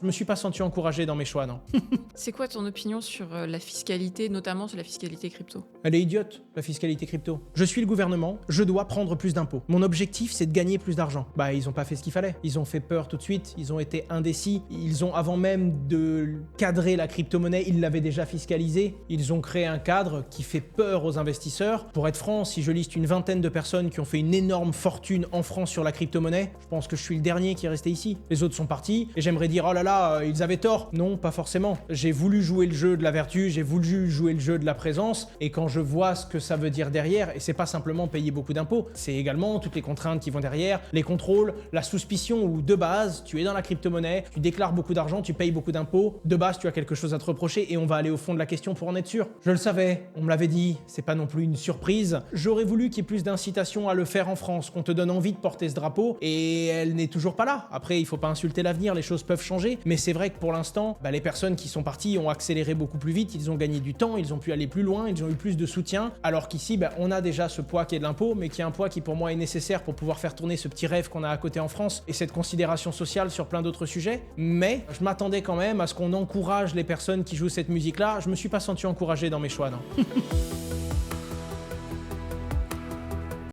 Je me suis pas senti encouragé dans mes choix, non. C'est quoi ton opinion sur la fiscalité, notamment sur la fiscalité crypto? Elle est idiote, la fiscalité crypto. Je suis le gouvernement, je dois prendre plus d'impôts. Mon objectif, c'est de gagner plus d'argent. Bah, ils ont pas fait ce qu'il fallait. Ils ont fait peur tout de suite, ils ont été indécis. Ils ont, avant même de cadrer la crypto-monnaie, ils l'avaient déjà fiscalisée. Ils ont créé un cadre qui fait peur aux investisseurs. Pour être franc, si je liste une vingtaine de personnes qui ont fait une énorme fortune en France sur la crypto-monnaie, je pense que je suis le dernier qui est resté ici. Les autres sont partis, et j'aimerais dire, oh là là, ils avaient tort. Non, pas forcément. J'ai voulu jouer le jeu de la vertu, j'ai voulu jouer le jeu de la présence, et quand je vois ce que ça veut dire derrière, et c'est pas simplement payer beaucoup d'impôts, c'est également toutes les contraintes qui vont derrière, les contrôles, la suspicion où de base, tu es dans la crypto-monnaie, tu déclares beaucoup d'argent, tu payes beaucoup d'impôts, de base tu as quelque chose à te reprocher et on va aller au fond de la question pour en être sûr. Je le savais, on me l'avait dit, c'est pas non plus une surprise. J'aurais voulu qu'il y ait plus d'incitation à le faire en France, qu'on te donne envie de porter ce drapeau, et elle n'est toujours pas là. Après, il faut pas insulter l'avenir, les choses peuvent changer, mais c'est vrai que pour l'instant, les personnes qui sont parties ont accéléré beaucoup plus vite, ils ont gagné du temps, ils ont pu aller plus loin, ils ont eu plus de soutien, alors qu'ici, on a déjà ce poids qui est de l'impôt, mais qui est un poids qui pour moi est nécessaire pour pouvoir faire tourner ce petit rêve qu'on a à côté en France, et cette considération sociale sur plein d'autres sujets. Mais je m'attendais quand même à ce qu'on encourage les personnes qui jouent cette musique-là. Je me suis pas senti encouragé dans mes choix, non.